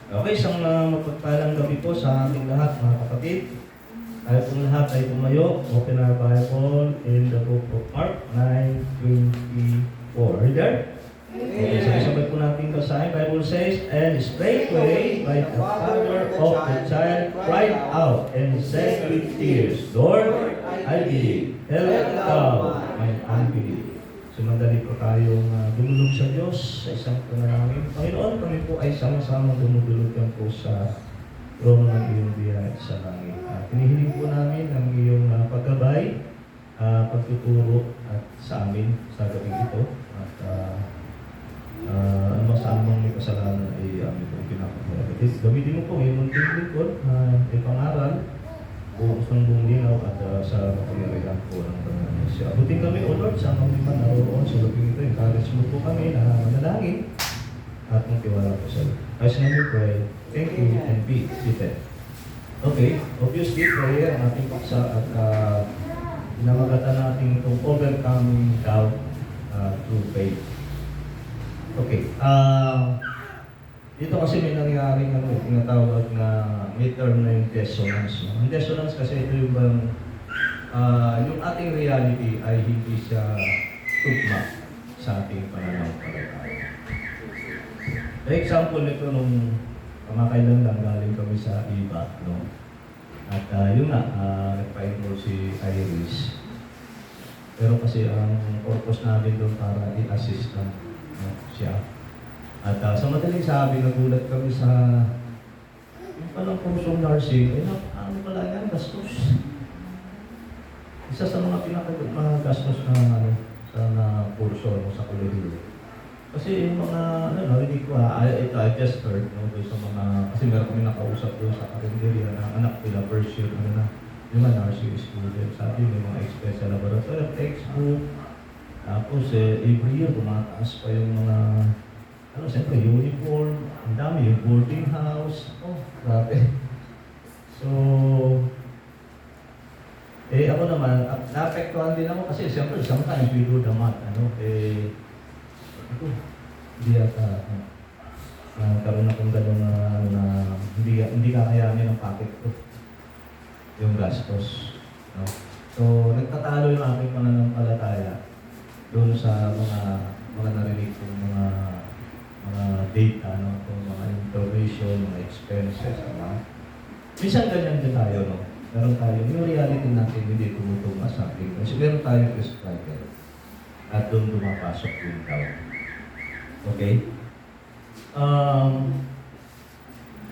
Okay, isang mapagpalang gabi po sa ating lahat, mga kapatid. Tayo pong lahat ay tumayo. Open our Bible in the book of Mark 9:24. Are you there? Okay, sabay-sabay po natin basahin. Bible says, "And straightway by the father of the child cried out and said with tears, Lord, I believe. Help thou my unbelief." So madali po tayong dumulog sa Diyos sa isang panalangin. Panginoon, kami po ay sama-sama dumudulugan po sa trono ng iyong biyaya sa langit. Hinihiling po namin ang iyong paggabay, pagtuturo at sa amin sa gabi ito. At ano sa amang may kasalanan ay amin po pinapagpapagod. Gamitin mo po yung munting lingkod na ipangaral o isang buong linaw at sa mapagarihan po ng Panginoon. Abutin kami, O Lord, sa amang liman naroon sa luping ito. Encourage mo po kami na manalangin at magtiwala po sa iyo. As na we pray, thank you and be seated. Okay, obviously prayer ang ating paksa at pinamagatan natin itong overcoming doubt through faith. Okay, dito kasi may nangyaring tinatawag na midterm na yung dissonance. Ang dissonance kasi ito yung bang yung ating reality ay hindi siya tugma sa ating pananampalataya. For example nito nung kamakailan lang galing kami sa iba, no? At yun nga, nagpa-enroll si Iris. Pero kasi ang purpose namin doon para i-assist lang siya. At sa madaling sabi, nagulat kami sa yung palang kursong nursing, ano pala yan, gastos. Isa sa mga pinaka-gastos na sa kurso sa kolehiyo. Kasi yung mga, narinig ko ito I just heard, sa mga, kasi meron kami nakausap doon sa karinderya na anak nila first year, yung mga nursing student, sabi may mga expense sa laboratory, textbook, tapos every year tumataas pa yung mga, siyempre uniform, ang dami, yung boarding house, grabe. So, ako naman, naapektuhan din ako kasi siyempre sometimes we do the math, hindi yata nagkaroon akong gano'n na hindi kakayanin ang pocket ko yung gastos, no? So nagtatalo yung aking pananampalataya doon sa mga narinig kong mga data, no? Kung mga information, mga expenses, minsan ganyan din tayo, no? Meron tayo, yung reality natin hindi tumutugma sa atin kasi meron tayong struggle at doon dumapasok yung tao. Okay?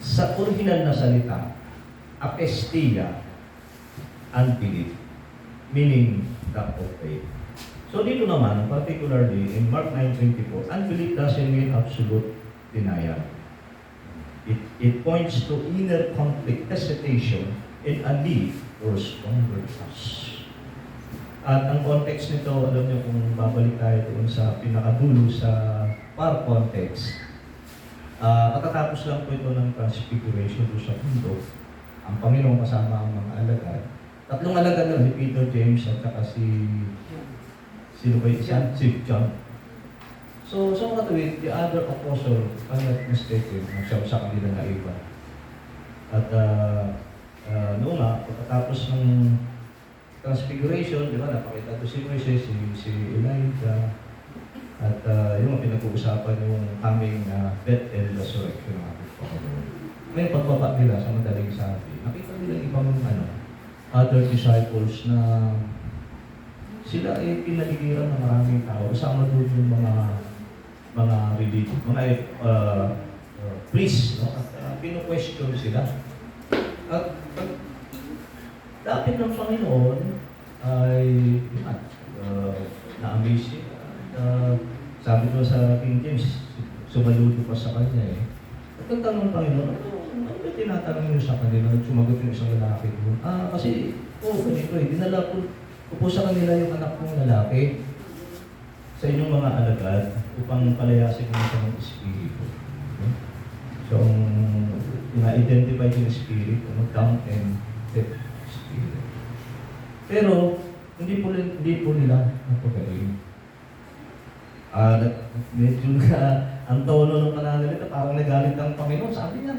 Sa original na salita, apestia, unbelief, meaning lack of faith. So dito naman, particularly in Mark 9:24, unbelief doesn't mean absolute denial. It points to inner conflict, hesitation, and a need for stronger trust. At ang context nito, alam niyo kung babalik tayo doon sa pinakadulo sa par context, katatapos lang po ito ng transfiguration doon sa mundo, ang Panginoon kasama ang mga alagad. Tatlong alagad na, si Peter, James, at saka sino ba isa? Si John. So mga tuwid, the other apostle, if I'm not mistaken, siya sa kanila na iba. At noon nga, pagkatapos ng transfiguration, di ba, napakita ito si Moises, si Elijah, at yung pinag-uusapan yung coming death and resurrection ng ating Panginoon. Ngayon, pagbaba nila sa madaling sabi, nakita nila ibang other disciples na sila ay pinaligiran ng maraming tao. Kasama doon yung mga religious, mga priests, no? At pino-question sila. At dapat ng Panginoon ay na-amaze siya. Sabi ko sa King James, sumaludo pa sa kanya At ang tanong ng Panginoon, ano ba tinatanong niyo sa kanila? Sumagot yung isang lalaki doon. Kasi, ganito dinala ko po sa kanila yung anak kong lalaki sa inyong mga alagad upang palayasin mo sa mga espiritu. So, na-identify yung spirit, down and death spirit. Pero, hindi po nila napagaling. Medyo ang tono ng pananalita, parang nagalit ang Panginoon. Sabi niya,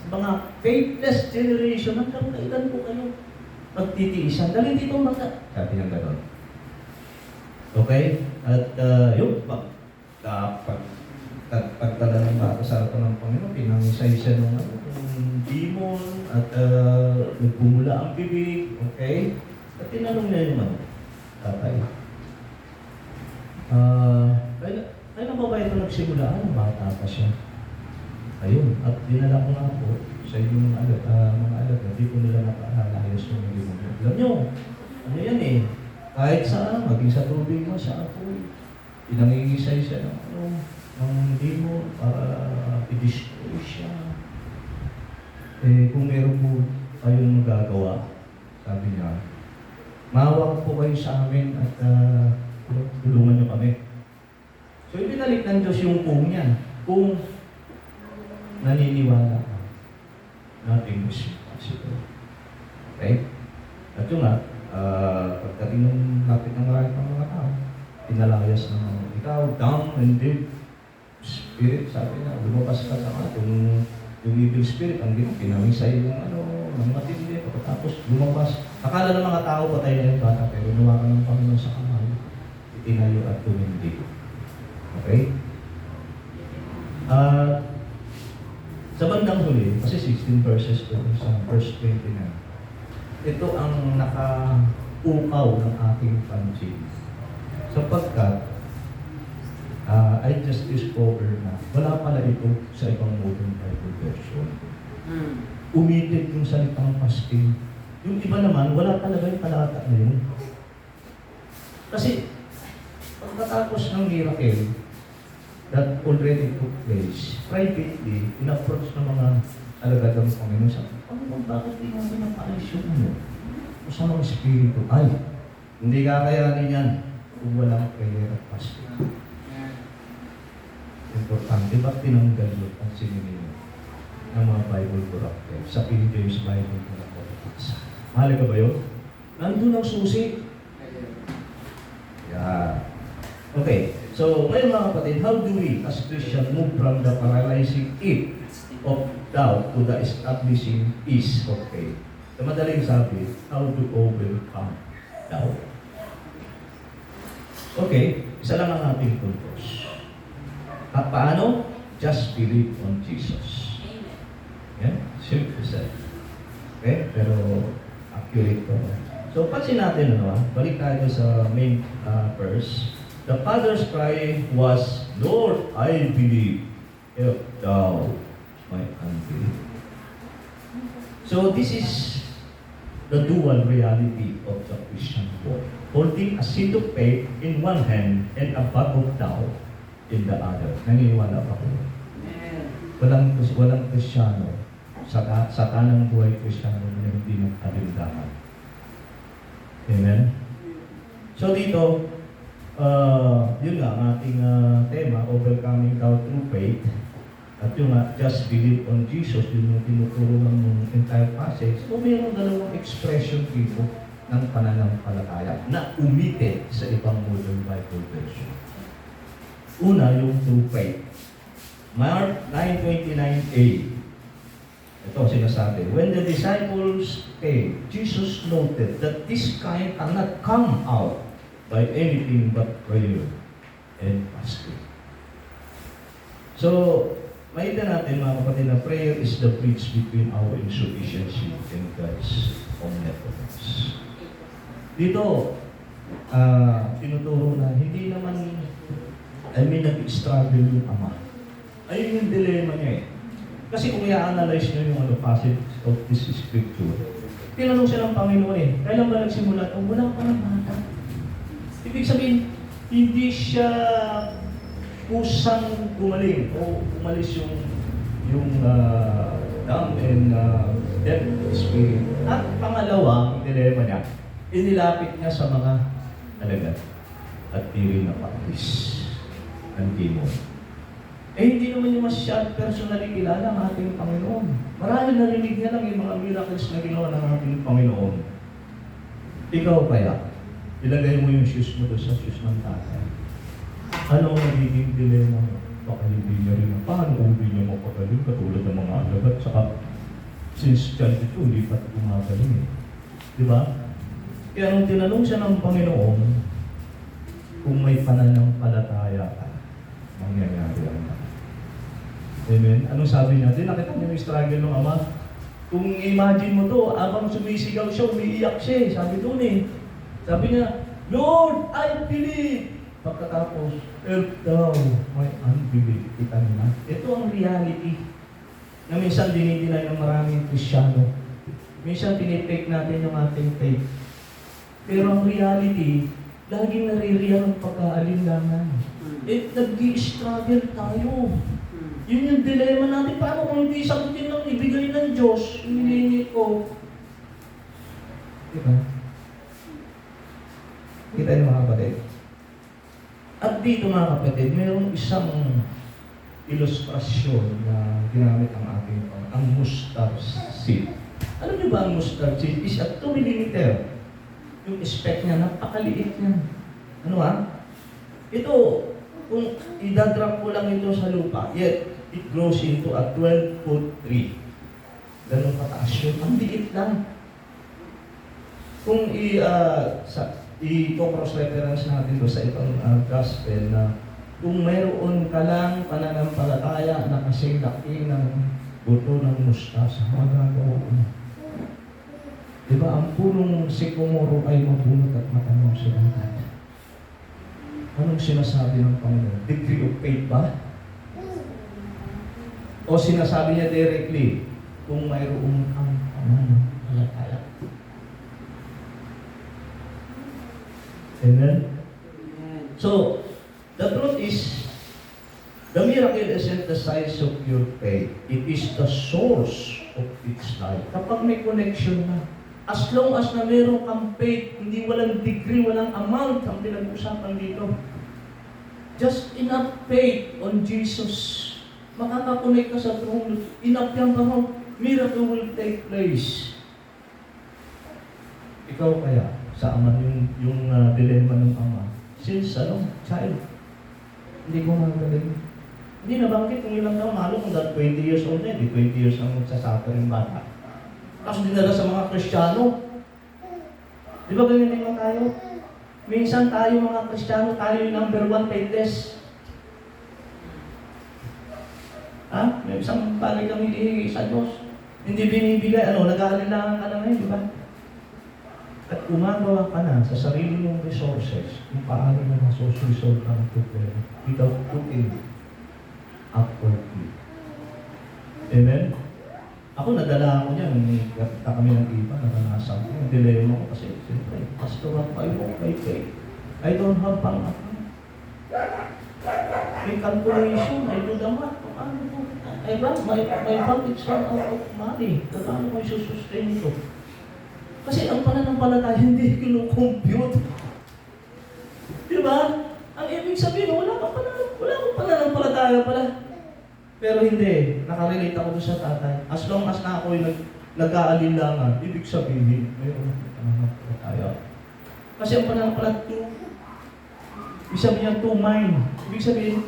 sa mga faithless generation, hanggang kailan po kayo pagtitiisan? Dali dito mga. Sabi niya gano'n. Okay? At yun, pagdala ng bata sa harapan ng Panginoon, pinangisay siya ng demon at nagpumula ang bibig. Okay? At tinanong niya yung tatay. Kailan ba ito nagsimula? Bata pa siya. Ayun, at dinala ko nga po sa inyong mga alagad, hindi ko nila napaalayos yung mga limong. Alam nyo, ano yan eh, kahit saan, maging sa tubig mo, sa apoy, pinangingisay siya ng demon para i-destroy siya. Kung meron po kayong magagawa, sabi niya, mawag po kayo sa amin at tulungan niyo kami. So, ibinalik ng Diyos yung kung yan. Kung naniniwala ka, nothing is impossible. Okay? At yun nga, pagdating ng lapit ng marami pang mga tao, pinalayas ng ikaw, down and deep spirit, sabi niya, lumabas ka sa mga, yung evil spirit, ang pinamisay yung ng matindi, tapos lumabas. Akala ng mga tao patay na yung bata, pero nuwakan ng Panginoon sa kamay, itinayo at tumindig. Okay? Sa bandang huli, kasi 16 verses to, sa verse 29, ito ang nakaukaw ng aking pansin. Sapagkat, I just discovered na wala pala ito sa ibang modern Bible version. Umitit yung salitang fasting. Yung iba naman, wala talaga yung talata na yun. Kasi, pagkatapos ng miracle that already took place, privately, in-approach ng mga alagad ng Panginoon, sabi, Panginoon, bakit di namin napaalis yung o sa mga espiritu? Ay, hindi kakayanin yan kung walang prayer at fasting. Importante, ba't tinanggal yun ang sinunod ng mga Bible corrupted sa King James Bible corrupted? Mahalaga ba yun? Nandun ang susi. Yeah. Okay, so ngayon mga kapatid, how do we as Christian move from the paralyzing it of doubt to the establishing peace of faith? Sa madaling sabi, how to overcome doubt? Okay, isa lang ang ating purpose. At paano? Just believe on Jesus. Yeah? Simple said. Okay? Pero accurate po. So, pansin natin, balik tayo sa main verse. The father's cry was, Lord, I believe, help thou my unbelief. So, this is the dual reality of the Christian walk. Holding a seed of faith in one hand and a bag of doubt in the other. Naniniwala pa ko. Walang Kristyano sa tanang buhay Kristyano na hindi nagkalimdaman. Amen? So dito, yun nga, ang ating tema, overcoming doubt through faith. At yung just believe on Jesus, yun yung tinuturo ng entire passage. So mayroong dalawang expression dito ng pananampalataya na umitin sa ibang modern Bible version. Una, yung through faith. Mark 9:29a. Ito sinasabi, when the disciples came, Jesus noted that this kind cannot come out by anything but prayer and fasting. So, makita natin mga kapatid na prayer is the bridge between our insufficiency and God's omnipotence. Dito, tinuturo na hindi naman, nag-struggle yung ama. Ayun yung dilemma niya eh. Kasi kung i-analyze nyo yung passage of this scripture, tinanong siya ng Panginoon eh, kailan ba nagsimula ito? Wala pa ng bata. Ibig sabihin, hindi siya kusang gumaling o umalis yung dumb and deaf spirit. At pangalawa, ang dilema niya, inilapit niya sa mga alagad at tiri na pakis ng demon. Hindi naman yung masyad personally kilala ang ating Panginoon. Marami narinig niya lang yung mga miracles na ginawa ng ating Panginoon. Ikaw kaya, ilagay mo yung shoes mo doon sa shoes ng tatay. Ano ang magiging dilema mo? baka hindi niya rin, paano kung hindi niya mapagaling katulad ng mga alagad, saka since child ito, hindi pa gumagaling eh. Di ba? Kaya nung tinanong siya ng Panginoon, kung may pananampalataya ka, mangyayari ang lahat. Amen? Anong sabi niya? Di nakita niyo yung struggle ng ama? Kung imagine mo to, abang sumisigaw siya, umiiyak siya eh. Sabi doon eh. Sabi niya, Lord, I believe. Pagkatapos, help thou my unbelief. Kita niyo na? Ito ang reality na minsan dinidinay ng maraming Kristyano. Minsan tinitake natin yung ating faith. Pero ang reality, laging naririyan ang pagkaalinlangan. Nag-i-struggle tayo. Yun yung dilemma natin. Paano kung hindi sagutin ng ibigay ng Diyos, hinihingi ko? Diba? Kita niyo mga kapatid. At dito mga kapatid, mayroong isang ilustrasyon na ginamit ang ating ang mustard seed. Alam niyo ba ang mustard seed is at 2 mm. Yung spec niya, napakaliit niya. Ano ha? Ito, kung idadrop ko lang ito sa lupa, yet it grows into a 12-foot tree. Ganun kataas yun. Ang liit lang. Kung i-cross-reference natin doon sa itong gospel na kung mayroon ka lang pananampalataya na kasing laki ng buto ng mustasa, magagawa mo. Diba, ang punong sikomoro ay mabunot at matanong silang tayo. Anong sinasabi ng Panginoon? Degree of faith ba? O sinasabi niya directly, kung mayroong ang pananampalataya. Amen? So, the truth is, the miracle isn't the size of your faith. It is the source of its life. Kapag may connection na, as long as na meron kang faith, hindi walang degree, walang amount ang pinag-usapan dito. Just enough faith on Jesus. Makakakonect ka sa throne. Enough yan pa mo, miracle will take place. Ikaw kaya, sa ama, yung dilemma ng ama, since child, hindi ko magaling. Hindi nabanggit kung ilang taon, malo kung 20 years old na, 20 years ang magsasuffer yung bata. Tapos dinala sa mga Kristiyano. Di ba ganyan din tayo? Minsan tayo mga Kristiyano, tayo yung number 1 faithless. Ha? May isang bagay kang hinihingi sa Diyos. Hindi binibigay, nag-aalilangan ka na ngayon, di ba? At gumagawa ka na sa sarili mong resources kung paano mo masosolve ang problema without putting upward view. Amen? Ako, nadala ako niyan. Nakita kami ng iba, naranasan ko. Yung dilemma ko kasi, siyempre, Pastor, I walk by faith. I don't have pang account. May calculation, I do the math. Paano po? I run, my bank is run out of money. Paano ko i-sustain ito? Kasi ang pananampalataya hindi kino-compute. Di ba? Ang ibig sabihin, wala akong pananampalataya pala. Pero hindi, nakarelate ako doon sa tatay. As long as na ako yung nag-aalinlangan, ibig sabihin, mayroon akong pananampalataya. Kasi ang pananampalataya, ibig sabihin niya, to mind. Ibig sabihin,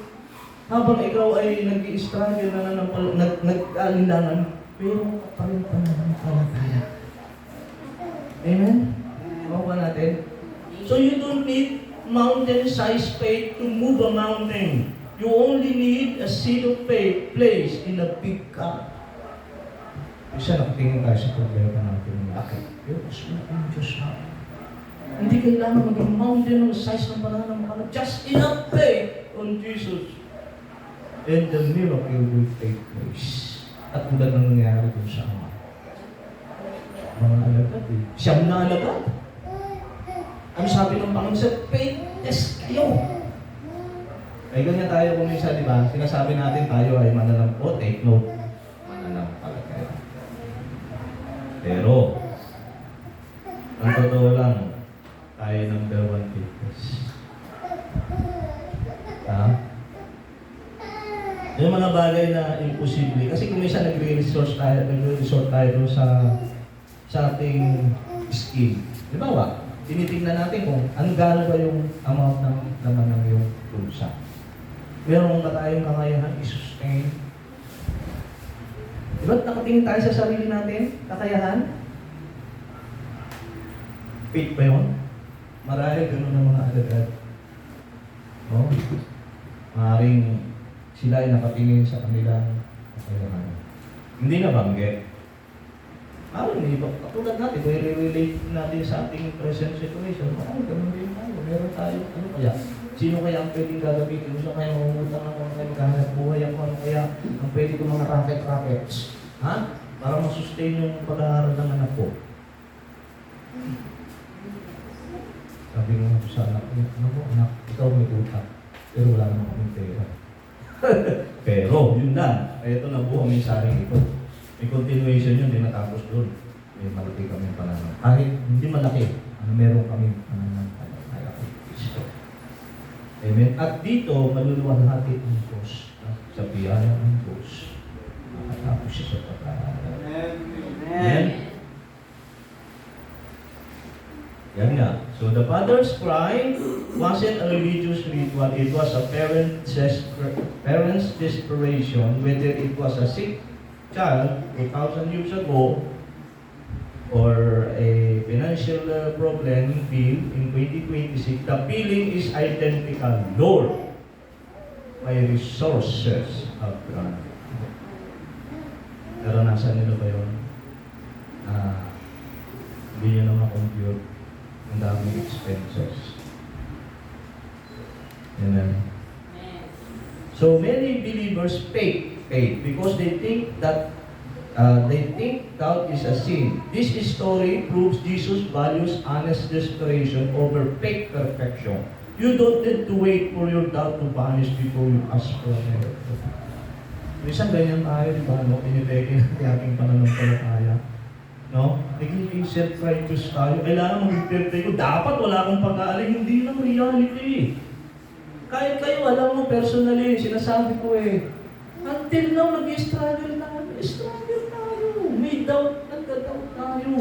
habang ikaw ay nag-i-struggle na nag-aalinlangan, mayroon ka pa rin pananampalataya. Amen? Mawa ba natin? So you don't need mountain-sized faith to move a mountain. You only need a seed of faith placed in a big cup. Isa nakatingin tayo sa problema natin. Bakit? Diyos natin, Diyos natin. Hindi kailangan maging mountain ng size ng pananampalataya. Just enough faith on Jesus. And the miracle will take place. At kung na nangyayari dun sa ama. Mga alagad eh. Siyam na alagad. Ang sabi ng Panginoon sa faith test kayo. Ay ganyan tayo kung minsan, di ba? Sinasabi natin tayo ay mananampot, take note. Mananampalataya. Pero, ang totoo lang, tayo number 1 faithless. Yung mga bagay na imposible. Kasi kung minsan nagre-resort tayo doon sa ating skill. Di ba? Tinitingnan natin kung ano gano'n ba yung amount ng laman ng yung bulsa. Meron ba tayong kakayahan i-sustain? Diba nakatingin tayo sa sarili natin? Kakayahan? Faith ba yun? Marahil ganun ang mga alagad. No? Maaaring sila ay nakatingin sa kanilang kakayahan. Hindi na banggit. Maaaring iba. Katulad natin, kung i-relate natin sa ating present situation, maaaring ganun din tayo. Meron tayo, ano kaya? Sino kaya ang pwedeng gagamitin? Sino kaya mangungutang ako kaya maghanap buhay ako? Ano kaya ang pwede ko mga racket-rackets? Ha? Para masustain yung pag-aaral ng anak ko. Sabi ko nga sa anak ko, ano mo anak, ikaw may utang. Pero wala naman kaming pera. Pero, yun na. Ito na buong mensahe ito. May continuation yun, hindi natapos doon. May malaki kami pananaw. Kahit hindi malaki, meron kami pananaw. Kaya kay Kristo. Amen. At dito, maluluwalhati ang Diyos. Sa biyaya ng Diyos. Makatapos siya sa pag-aaral. Amen. Yan nga. So the father's cry wasn't a religious ritual. It was a parent's desperation, whether it was a sick child 2,000 years ago or a financial problem bill in 2026. The feeling is identical. Lord, my resources have gone. Naranasan nila ba yun? Hindi nyo na ma-compute ang daming expenses. Amen. So many believers fake faith because they think that doubt is a sin. This story proves Jesus values honest desperation over fake perfection. You don't need to wait for your doubt to vanish before you ask for a miracle. Minsan ganyan tayo, di ba? No? Pinipeke natin ating pananampalataya. No? Naging self-righteous tayo. Kailangan mag-perfect ko. Dapat wala akong pag-aalay. Hindi lang reality. Kahit kayo, alam mo personally, sinasabi ko until now, nag-struggle tayo. Struggle tayo. May doubt, nagka-doubt tayo.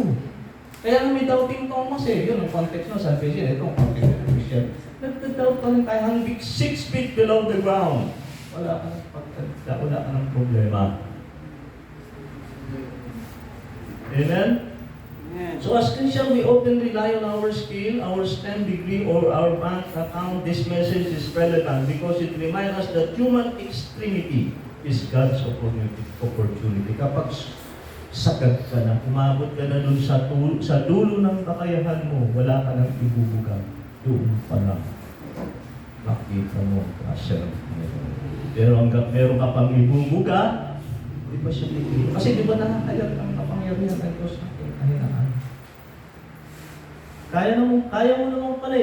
Kaya nga may doubting Thomas Yun ang context ng salvation. Ito ang context ng Christian. Nagka-doubt pa rin tayo hanggang 6 feet below the ground. Wala ka ng problema. Amen? So as Christian, we often rely on our skill, our STEM degree, or our bank account. This message is relevant because it reminds us that human extremity is God's opportunity. Kapag sagad ka na, umabot ka na dun sa dulo ng kakayahan mo, wala ka nang ibubugang. Doon pa lang. Makita mo, kasya ng Panginoon. Pero hanggang meron ka pang ibubuga, di ba siya titigil? Kasi di ba nakakayag ang kapangyarihan ng Diyos sa ating kahinaan? Kaya mo naman pala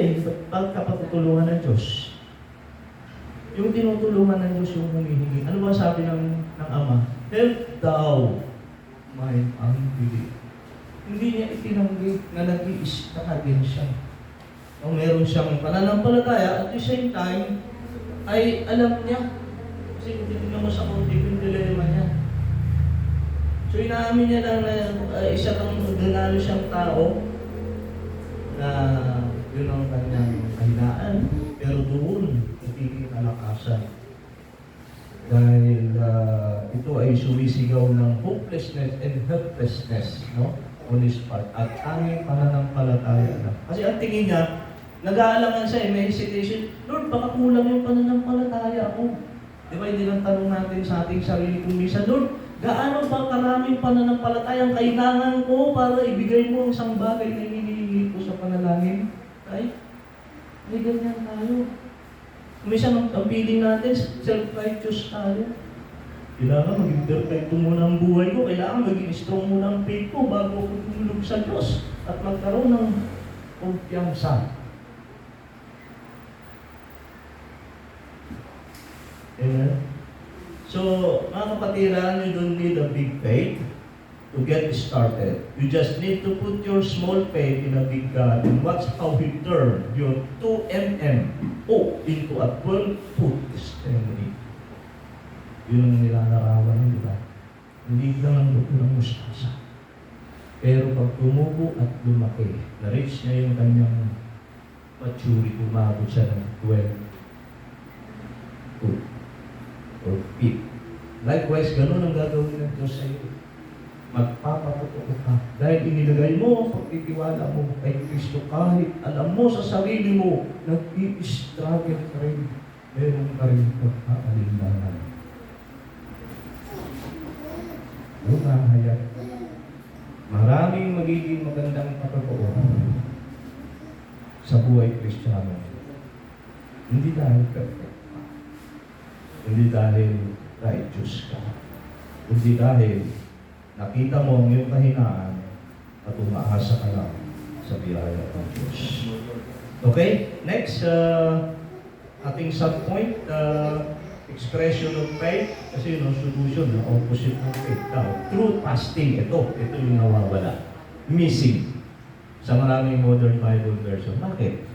pagkapatutulungan ng Diyos. Yung tinutulungan ng Diyos yung humihingi. Ano ba sabi ng Ama? Help thou mine unbelief. Hindi niya itinanggi na nag-i-stuck din siya. O meron siyang pananampalataya at the same time ay alam niya. Kasi kung titignan mo sa konti yung dilemma niya. So inaamin niya lang na isa kang dinalo siyang tao na yun ang kanyang kahinaan. Pero doon, nagiging kalakasan. Dahil ito ay sumisigaw ng hopelessness and helplessness, no? On his part. At tanging pananampalataya lang. Kasi ang tingin niya, nag-aalangan siya, may hesitation. Lord, baka kulang yung pananampalataya ako. Di ba, hindi lang tanong natin sa ating sarili kung minsan, Lord, gaano ba karaming pananampalataya ang kailangan ko para ibigay mo ang isang bagay na hinihingi ko sa panalangin? Ay, may ganyan tayo. Minsan, ang feeling natin, self-righteous tayo. Kailangan maging perfecto muna ang buhay ko. Kailangan maging strong muna ang faith ko bago ako tumulog sa Diyos at magkaroon ng kumpiyansa. Amen? So, mga kapatiran, you don't need a big faith to get started. You just need to put your small faith in a big God and watch how He turn your 2 into a 12-foot testimony. Yun ang nilalarawan, di ba? Hindi lang ang luto ng mustasa. Pero pag tumubo at lumaki, na-reach niya yung kanyang maturity, umabot siya ng 12 foot. or feet. Likewise, ganun ang gagawin ng Diyos sa iyo. Magpapatotoo ka. Dahil inilagay mo ang pagtitiwala mo kay Kristo, kahit alam mo sa sarili mo, nag-i-struggle ka rin. Meron ka rin pagkakalinlangan. Lumahayag. Maraming magiging magandang patotoo sa buhay Kristiyano. Hindi dahil perfect ka. Hindi dahil righteous ka. Hindi dahil nakita mo ang iyong kahinaan at umaasa ka lang sa biyaya ng Diyos. Okay? Next, ating subpoint, expression of faith. Kasi yung solution, yung opposite ng faith. Now, true fasting, ito yung nawawala. Missing. Sa maraming modern Bible version. Bakit?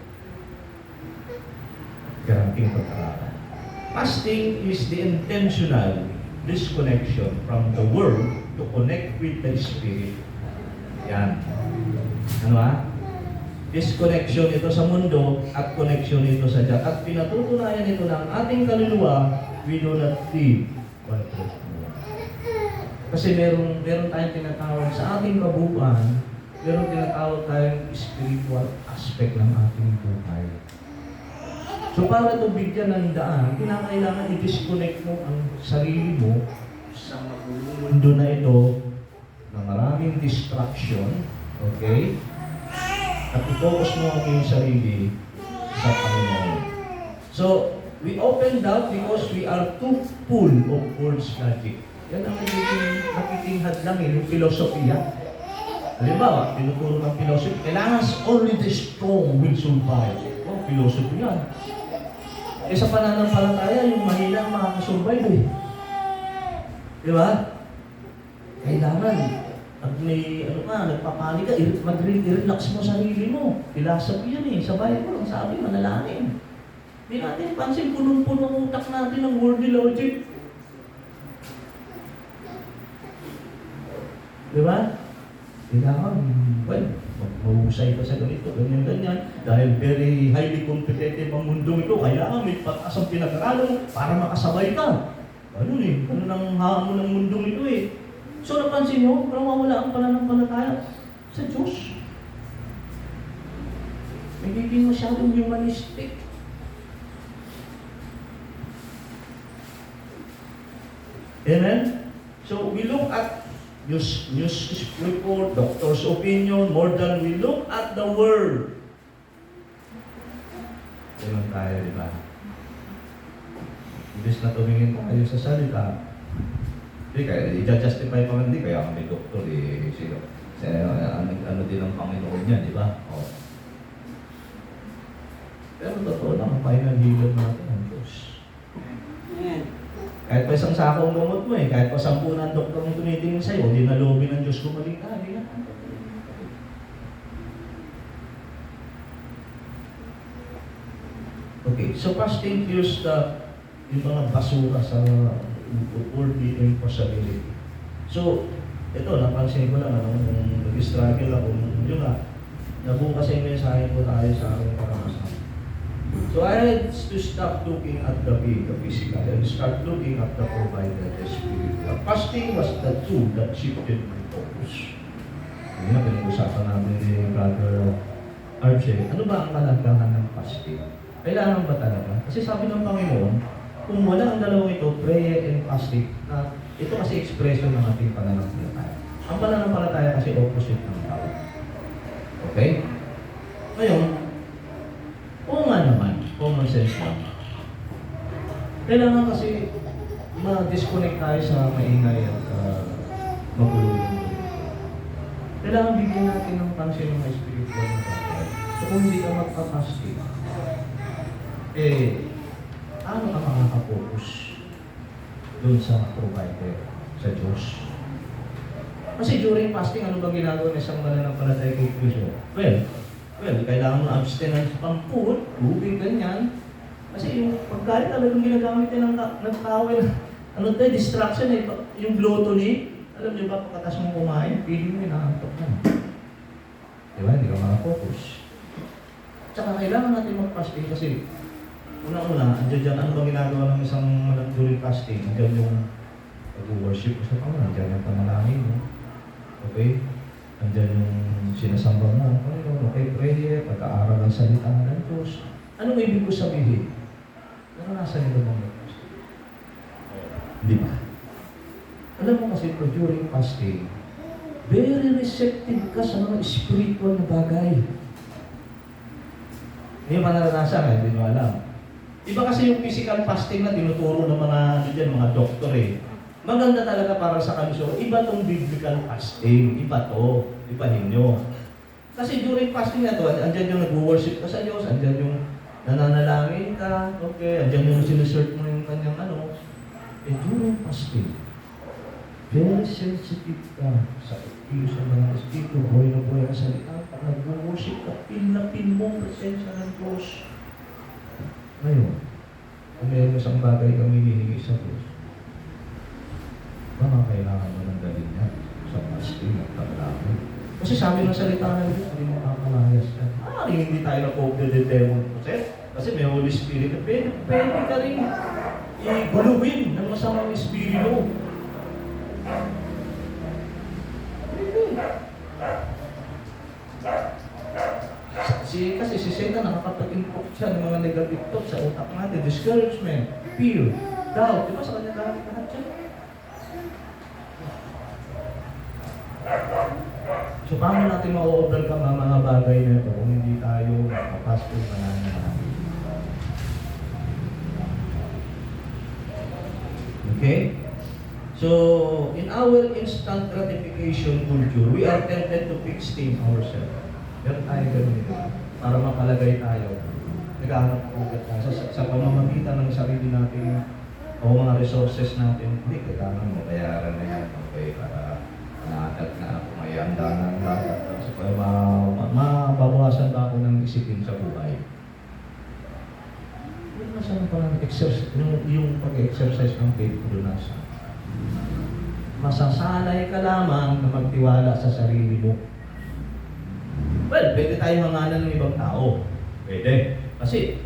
Garanting pagkakaroon. Fasting is the intentional disconnection from the world to connect with the Spirit. Yan. Ano ha? Disconnection ito sa mundo at connection ito sa Diyos. At pinatutunayan ito ng ating kaluluwa, we do not live by bread alone. Kasi meron tayong tinatawag sa ating kabuuan, meron tinatawag tayong spiritual aspect ng ating buhay. So para ito bigyan ng daan, kinakailangan i-disconnect mo ang sarili mo sa magulong mundo na ito na maraming distraction, okay? At i-focus mo ang iyong sarili sa Panginoon. So, we opened up because we are too full of world's logic. Yan ang nagiging hadlang yung filosofiya. Halimbawa, tinuturo ng philosophy, kailangan only the strong will survive. Oh, philosophy yan. Eh sa pananampalataya, yung mahina ang makakasurvive eh. Di ba? Kailangan, pag may, nagpapali ka, mag-relax mo sarili mo. Philosophy yan eh. Sa Bible, ang sabi, manalangin. Hindi natin pansin, punong-puno ang utak natin ng worldly logic. Di ba? Kailangan, mahusay ka sa ganito, ganyan. Dahil very highly competitive ang mundong ito, kailangan may pataas ang pinag-aralan para makasabay ka. Ganun eh, ganun ang hamon ng mundong ito eh. So napansin nyo, parang mawala ang pananampalataya sa Diyos. Nagiging masyadong humanistic. Amen? So we look at news report, doctor's opinion, more than we look at the Word. Ganun tayo, di ba? Imbes na tumingin tayo sa salita, hindi kaya, i-justify pa hindi, kaya may doktor, sino? Ano din ang Panginoon niya, di ba? Oh. Pero totoo lang, ang final healer natin ang Diyos. Amen. Kahit pa isang sakong gamot mo kahit pa 10 na doktor mong tumitingin sa'yo, hindi na lobby ng Diyos gumaling ka, hindi na. Okay, so fasting clears yung mga basura sa worldly impossibility. So, ito, napansin ko lang, nag-struggle ako, yun nga, nabuo kasi yung mensahe ko tayo sa aking karanasan. So I had to stop looking at the physical and start looking at the provider, the spiritual. Fasting was the tool that shifted my focus. Hindi na, pinag-usapan namin ni Brother Archie, ano ba ang kalagahan ng fasting? Kailangan ba talaga? Kasi sabi ng Panginoon, kung wala ang dalawang ito, prayer and fasting, na ito kasi expression ng ating pananampalataya. Ang pananampalataya kasi opposite ng tao. Okay? Ngayon, oo nga naman, common sense lang. Kailangan kasi ma-disconnect tayo sa maingay at magulo yung mundo. Kailangan bigyan natin ng pansin ng spiritual na bagay. So kung hindi ka magpa-fasting, ano ka makaka-focus doon sa provider, sa Diyos? Kasi during fasting, ano ba ginagawa ng isang mananampalataya kay Kristo? Well, kailangan mo abstinence pang food, tubig, ganyan. Kasi yung pagkain talagang ginagamit ng tawel. Ano tayo, distraction yung gluttony. Alam niyo ba, pagkatas mong kumain, feeling mo inaantok na. Diba, hindi ka makafocus. Tsaka kailangan natin mag-fasting kasi Una-una, andyan dyan, ano bang ginagawa ng isang during fasting? Andyan yung pag-worship sa Panginoon, andyan yung panalangin mo. Okay? Andyan yung sinasamba mo. Panginoon, okay, prayer, pag-aaral ng salita ng Diyos. Anong ibig ko sabihin? Naranasan nila bang Diyos? Hindi ba? Alam mo kasi po, during fasting, very receptive ka sa mga spiritual na bagay. Hindi ba naranasan? Hindi mo alam. Iba kasi yung physical fasting na tinuturo ng mga doktor eh. Maganda talaga para sa kalusyo. Iba tong biblical fasting. Iba to. Iba ninyo. Kasi during fasting na to, andyan yung nag-worship ka sa Diyos, andyan yung nananalangin ka, okay, andyan yung sinusert mo yung kanyang ano. During fasting, very sensitive ka sa sa mga espiritu, buhay na buhay ang salita. Pag nag-worship ka, pinapin mo presensya ng Diyos. Ngayon, kung meron isang bagay kang hinihingi sa Diyos, baka kailangan mo ng dalhin niya sa fasting at paglaki. Kasi sabi ng salita ng Diyos, hindi mo kakalayas yan. Hindi tayo na-cope the devil process. Kasi may Holy Spirit. Pwede ka rin iguluhin ng masamang espiritu. Kasi si Satan nakakapag-input siya ng mga negative thoughts sa utak natin. Discouragement, fear, doubt. Diba sa kanya lahat siya? So, paano natin ma-overcome ang mga bagay na ito kung hindi tayo makapasok na namin? Okay? So, in our instant gratification culture, we are tempted to fix things ourselves. Pero tayo ganun ito. Para mapalagay tayo. Naghahanap po sa pamamagitan ng sarili natin o mga resources natin. Hindi, kailangan mo bayaran na yan. Okay, para naatat na ako. May handa na lahat. So, mababawasan ba ako ng isipin sa buhay? Yung masama pa ng exercise, yung pag-exercise ng faith ko doon nasa. Masasanay ka lamang na magtiwala sa sarili mo. Well, pwede tayo mangalan ng ibang tao. Pwede. Kasi,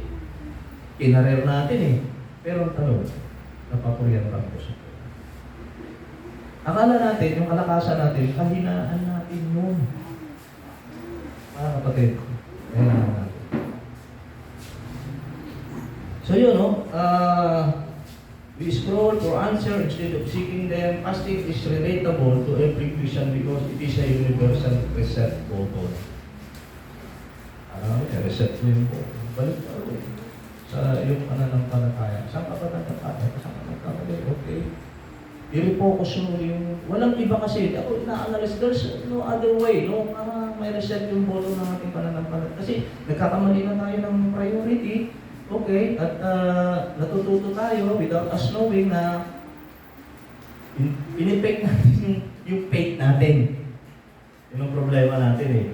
kinarer natin eh. Pero ang tanong, napapuriyan lang po sa ito. Akala natin, yung kalakasan natin, kahinaan natin yun. Mga kapatid, kahinaan natin. So yun, no? We scroll for answer instead of seeking them. Fasting is relatable to every Christian because it is a universal reset button. Reset mo yung button. Balik ka ulit sa iyong pananampalataya. Saan ka ba nagkakaya? Saan ka nagkakaya? Okay. I-refocus mo yung... Walang iba kasi. Ako na-analyze. There's no other way, no? Para may reset yung button ng ating pananampalataya. Kasi nagkakamali na tayo ng priority. Okay, at natututo tayo without us knowing na in-effect natin yung faith natin. Yun ang problema natin eh.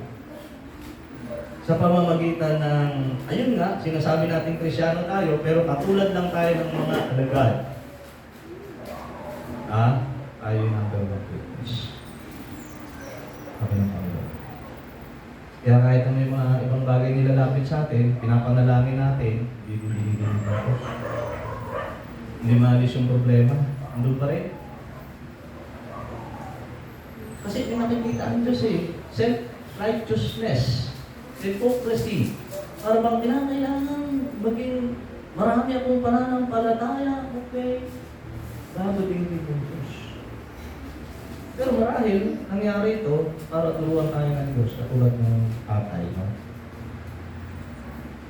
Sa pamamagitan ng, ayun nga, sinasabi natin Krisyano tayo, pero katulad lang tayo ng mga alagad. Tayo yung number one witness. Sabi ng Panginoon. Kaya kahit may mga ibang bagay nilalapit sa atin, pinapanalangin natin, hindi natin. Hindi maalis yung problema. Andun pa rin. Kasi may nakikita ang Diyos eh. Self-righteousness. Hypocrisy. Para bang kailangan maging marami akong pananampalataya. Okay. Bago din yung Diyos. Pero marahil, nangyari ito para turuan tayo ng Diyos katulad ng tatay. No?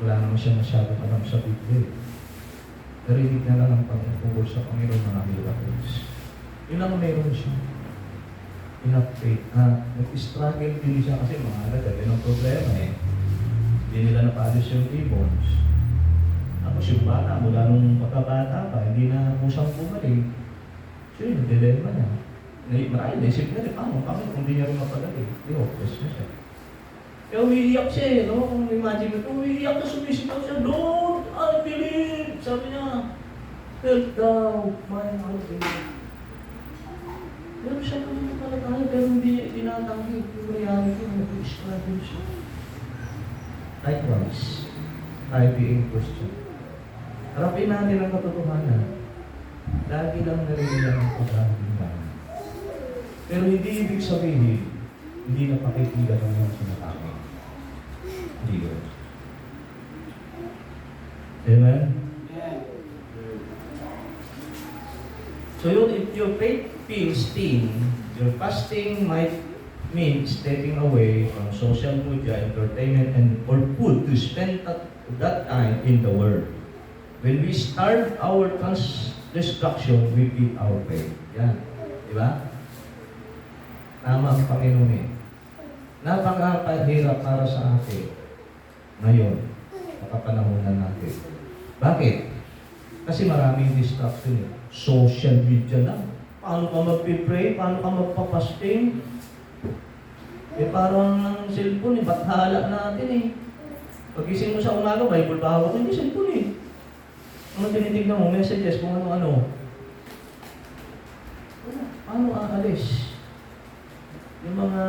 Wala naman siya masyadong alam sa Biblia. Narinig na lang ang pagpupugol sa Panginoon mga miracles. Yun lang meron siya. Enough faith. Nag-struggle din siya kasi mga alagad. Yun ang problema eh. Hindi nila napalis yung demons. Tapos yung bata, mula nung pagkabata pa, hindi na pusang bumalik. So yun, dilemma niya. Marahil, naisip na rin, paano kung hindi niya rin mapagaling? Hindi, hopeless na siya. Kaya umiiyak siya eh, no? Kung imagine mo, umiiyak na sumisigaw siya, Lord, I believe! Sabi niya, help thou, my heart. Pero siya naman pala tayo, pero hindi tinatanggit yung reality na nag-struggle siya. Likewise, tayo being Christian. Harapin natin ang katotohanan. Lagi lang narinig ang pagkakilang. Pero hindi ibig sabihin, hindi na pakikita ng mga sinakamin. Hindi yun. Amen? So yun, if your faith feels thin, your fasting might mean stepping away from social media, entertainment, and or food to spend that time in the Word. When we start our destruction, we feed our faith. Yan. Di ba? Tama ang Panginoon eh. Napakahirap para sa atin ngayon, makapanahonan natin. Bakit? Kasi maraming distraction eh. Social media lang. Paano ka mag-pray? Paano ka magpapasting? Eh parang ang cellphone eh, bathala natin eh. Pagising mo sa umaga, Bible pa hawak, hindi cellphone eh. Ano tinitignan mo? Messages kung ano-ano. Paano aalis? Yung mga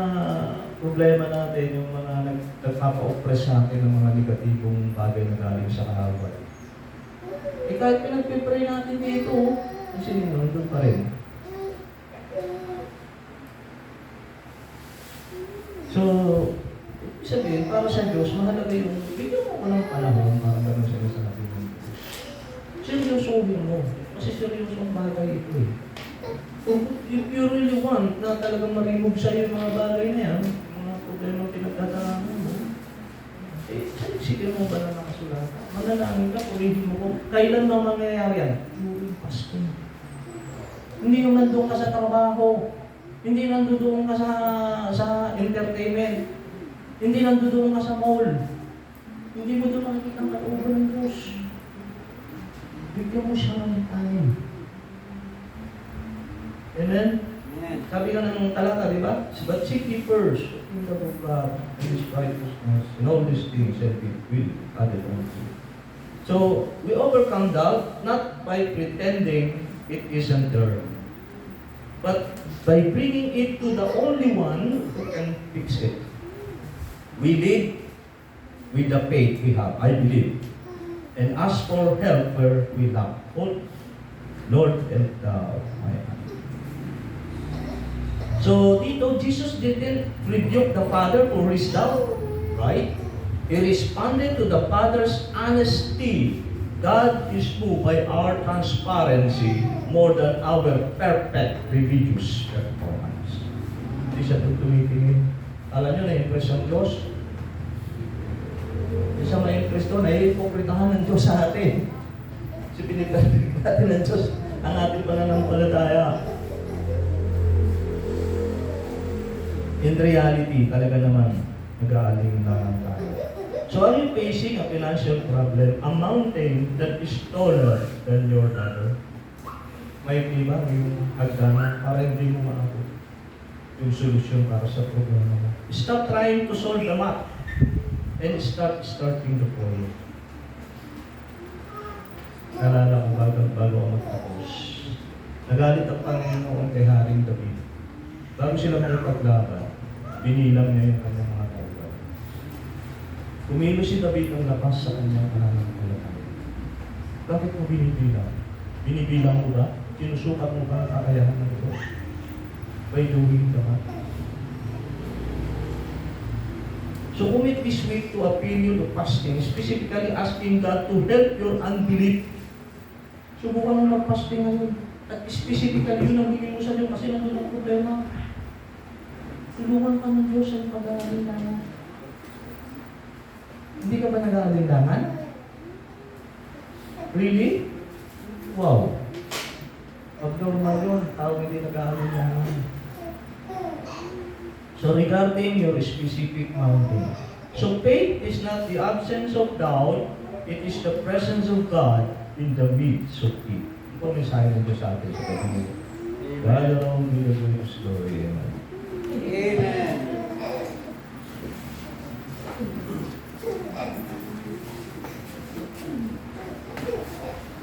problema natin, yung mga nagpapa-oppress sa atin ng mga negatibong bagay na galing sa kahawa. Eh kahit pinagpipray natin dito, kasi nandun pa rin. So, sabihin, para sa Diyos, mahalaga yung bigyan mo ko ng panahon para gano'n sila sa atin ng Diyos. Seryosohin mo. Kasi seryosong bagay ito eh. If you really want na talagang marimog sa'yo yung mga bagay na yan, mga problema pinagdadaanan mo, eh, sige mo ba na nakasulatan? Manalangin ka, purihin mo ko. Kailan ba mangyayari yan? During fasting. Hindi yung nandun ka sa trabaho. Hindi nandoon ka sa entertainment. Hindi nandoon ka sa mall. Hindi mo doon makikita ang kalooban ng Diyos. Bigyan mo siya ng time. Amen? Sabi ka ng talata, di ba? But seek ye first the kingdom of God and His righteousness, and all these things shall be added unto you. So, we overcome doubt not by pretending it isn't there, but by bringing it to the only one who can fix it. We live with the faith we have, I believe, and ask for help where we lack. Lord, help thou my hand. So, dito, Jesus didn't rebuke the Father for his doubt, right? He responded to the Father's honesty. God is moved by our transparency more than our perfect religious performance. Hindi siya tumitingin. Alam nyo, na-impress ang Diyos. Hindi siya ma-impress doon, na-ipokritahan ng Diyos sa atin. Kasi pinagdating natin ng Diyos ang ating pananampalataya. In reality, talaga naman, nag-aaling naman tayo. So are you facing a financial problem, a mountain that is taller than your daughter? May iba yung hagdanan para hindi mo maabot yung solusyon para sa problema mo. Stop trying to solve the math and starting the problem. Nalala ko bago ako magtapos. Nagalit ang Panginoon kay Haring David. Bago sila makipaglaban, binilang niya yung kanyang mga tauhan. Kumilo si David ng lakas sa kanyang pananampalataya. Bakit mo binibilang? Binibilang mo ba? Sinusukat mo ba ang kakayahan ng Diyos? By doing the math. So commit this week to a period of fasting, specifically asking God to help your unbelief. Subukan mo mag-fasting ngayon. At specifically yun ang hingin mo sa Diyos kasi nandun ang problema. Tulungan ka ng Diyos sa pag-aalinlangan. Hindi ka ba nag-aalinlangan? Really? Wow. Abnormal yun. Tao hindi nag-aalinlangan. So regarding your specific mountain. So faith is not the absence of doubt. It is the presence of God in the midst of it. Ito may sayo ng Diyos sa atin sa pagkakas. God alone will give us glory. Amen. Amen.